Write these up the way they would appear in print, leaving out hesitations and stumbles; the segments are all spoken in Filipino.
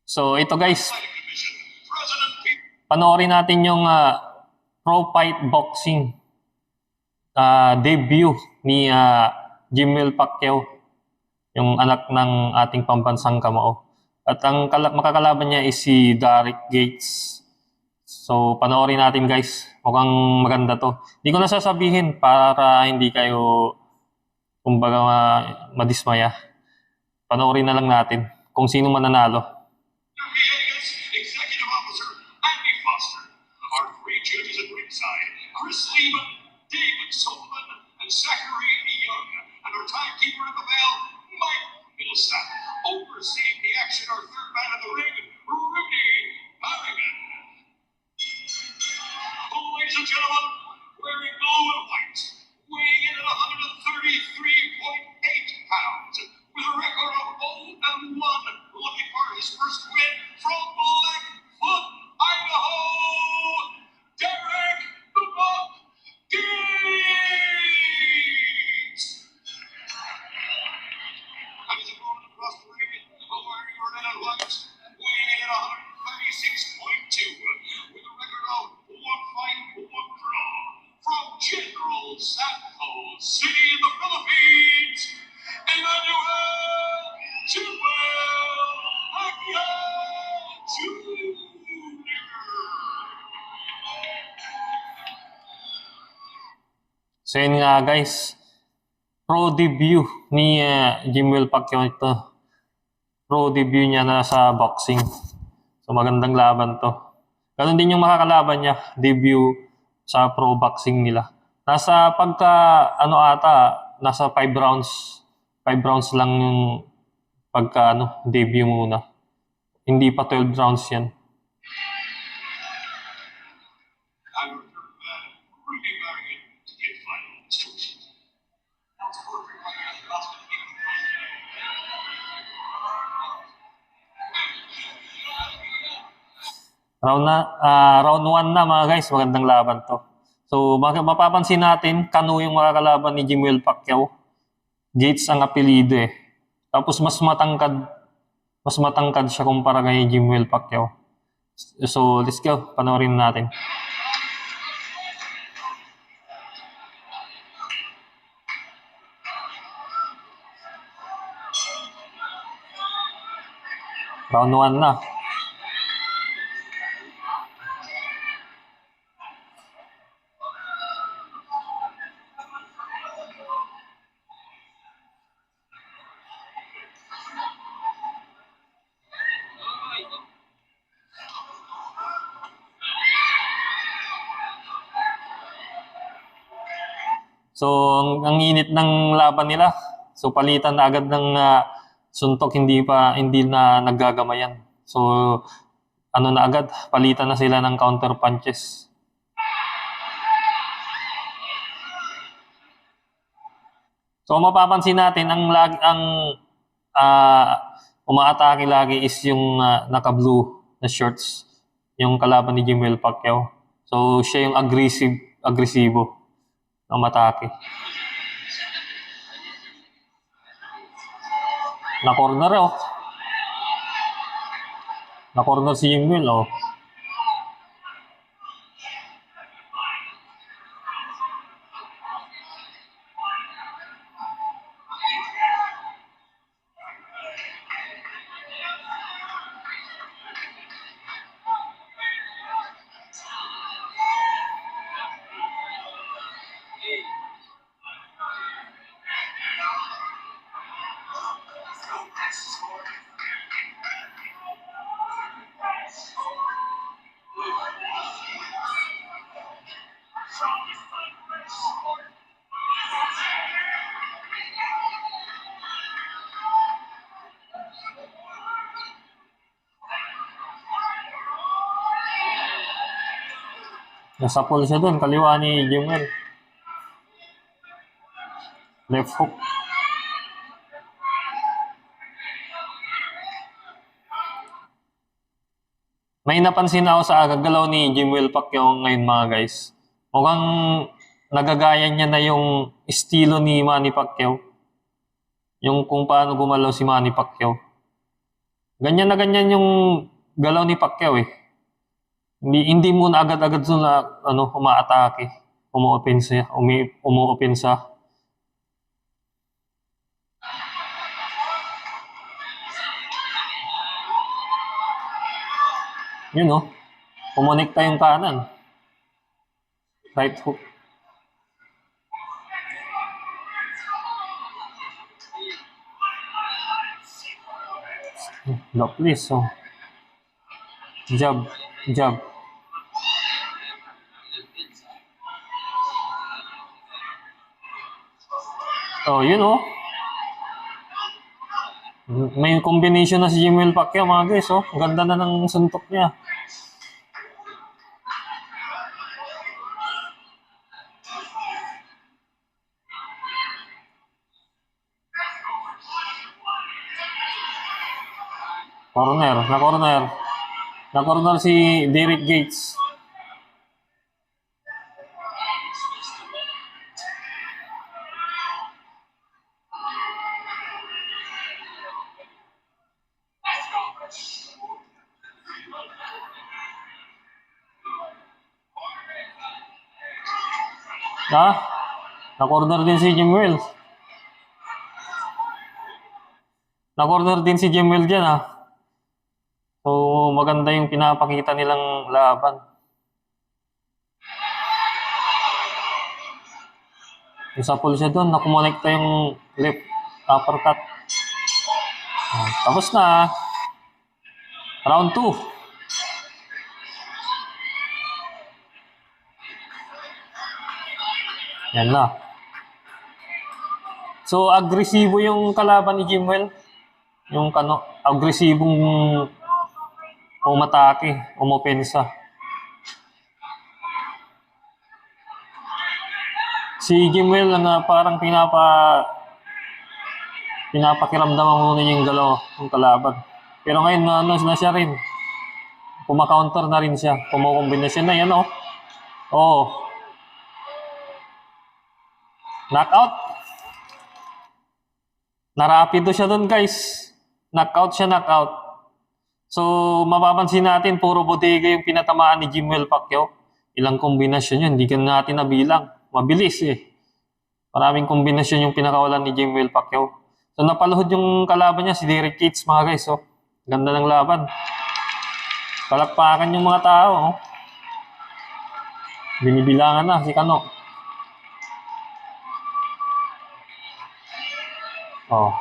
So ito guys, panoorin natin yung Pro Fight Boxing debut ni Jimwell Pacquiao, yung anak ng ating pambansang kamao. At ang makakalaban niya is si Derek Gates. So panoorin natin guys, mukhang maganda to. Hindi ko na sasabihin para hindi kayo kumbaga madismaya. Panoorin na lang natin kung sino mananalo. Executive Officer Andy Foster, our three judges at ringside, Chris Lehman, David Sullivan, and Zachary Young, and our timekeeper at the bell, Mike Middlestaff. Overseeing the action, our third man in the ring, Rudy Harrigan. Ladies and gentlemen, wearing blue and white, weighing in at 133.8 pounds, with a record of 0-1, looking for his first win from Blackfoot, Idaho, Derek the Buck Gates. And his opponent across the ring, wearing red and white, weighing in at 136.2, with a record of 1 fight, 1 draw, from General Santos City in the Philippines, Emmanuel Jimwell Pacquiao Jr. So yun nga guys, pro debut ni Jimwell Pacquiao ito. Pro debut niya na sa boxing. So magandang laban to. Ganun din yung makakalaban niya, debut sa pro boxing nila. Nasa nasa 5 rounds. 5 rounds lang yung debut muna. Hindi pa 12 rounds yan. Rudy Harrigan to get final instructions. That's perfect. That's going to give you Round 1 na mga guys, magandang laban to. So mapapansin natin, Kanu yung makakalaban ni Jimwell Pacquiao. Gates ang apelido eh. Tapos mas matangkad siya kumpara kay Jimwell Pacquiao. So let's go, panoorin natin. Round 1 na. So, ang init ng laban nila. So, palitan na agad ng suntok, hindi na naggagamayan. So, na agad, palitan na sila ng counter punches. So, mapapansin natin, ang umaatake lagi is yung naka-blue na shorts, yung kalaban ni Jimwell Pacquiao. So, siya yung agresibo ng matake. Na-corner Na-corner si Jimwell Nasapol siya doon, kaliwa ni Jimwell. Left hook. May napansin ako sa gagalaw ni Jimwell Pacquiao ngayon mga guys. Mukhang nagagaya niya na yung estilo ni Manny Pacquiao. Yung kung paano gumalaw si Manny Pacquiao. Ganyan na ganyan yung galaw ni Pacquiao eh. Hindi muna agad-agad na umaatake, umuopensa. Yun oh. Kumonekta yung kanan. Right hook. Lock please. Oh. Jab. Jab. Oh, yun oh. May combination na si Jimwell Pacquiao mga guys oh. Ang ganda na ng suntok niya. Na corner si Derek Gates. Na corner din si Jimwell. Na-corner din si Jimwell dyan ah. So, maganda yung pinapakita nilang laban. Isa po siya doon, nakumonekta yung left uppercut. Tapos na. Round 2. Yan na. So, agresibo yung kalaban ni Jimwell. Yung agresibong umatake, umopensa. Si Jimwell na parang pinapakiramdaman muna yung galaw ng kalaban. Pero ngayon na siya rin. Kumaka-counter na rin siya. Kumukombinasyon na yan oh. Oh. Knockout. Narapido siya doon guys. Knockout. So, mapapansin natin, puro bodega yung pinatamaan ni Jimwell Pacquiao. Ilang kombinasyon yun, hindi ka natin nabilang. Mabilis eh. Maraming kombinasyon yung pinakawalan ni Jimwell Pacquiao. So, napaluhod yung kalaban niya, si Derek Gates mga guys. Oh. Ganda ng laban. Palakpakan yung mga tao. Oh. Binibilangan na si Kano. Oh.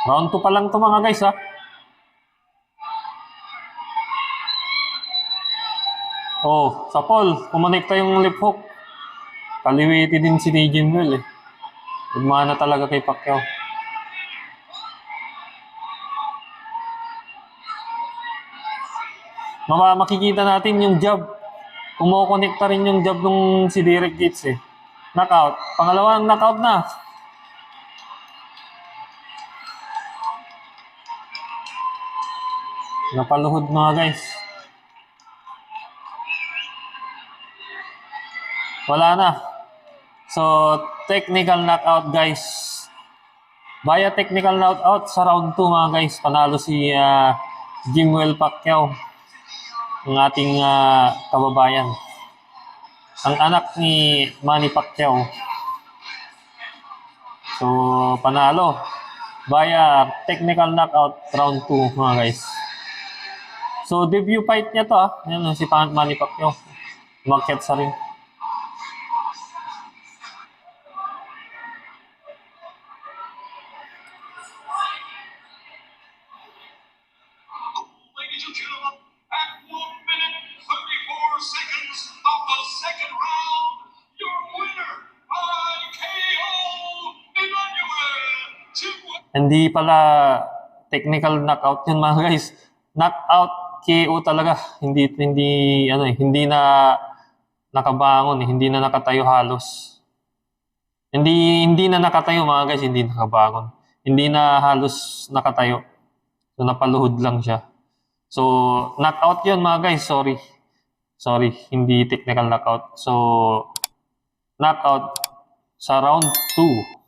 Round 2 pa lang to mga guys ha. Oh, sa Paul, kumonekta yung left hook. Kaliwiti din si Jimwell eh. Gumana talaga kay Pacquiao. Makikita natin yung jab. Kumukonekta rin yung jab nung si Derek Gates eh. Knockout. Pangalawang knockout na. Napaluhod mga guys. Wala na. So, technical knockout guys. Via technical knockout sa round 2 mga guys. Panalo si Jimwell Pacquiao. Ang ating kababayan. Ang anak ni Manny Pacquiao. So, panalo. Via technical knockout round 2 mga guys. So, debut fight niya to ah. Yan si Manny Pacquiao. Umakyat sa ring. Ladies and gentlemen, at 1 minute 34 seconds of the second round, your winner by KO, Emmanuel Jimwell. Hindi pala technical knockout yun mga guys. Knockout KO talaga. Hindi na nakabangon, hindi na nakatayo halos. Hindi na nakatayo mga guys, hindi nakabangon. Hindi na halos nakatayo. So napaluhod lang siya. So knockout 'yun mga guys, sorry. Hindi technical knockout. So knockout sa round 2.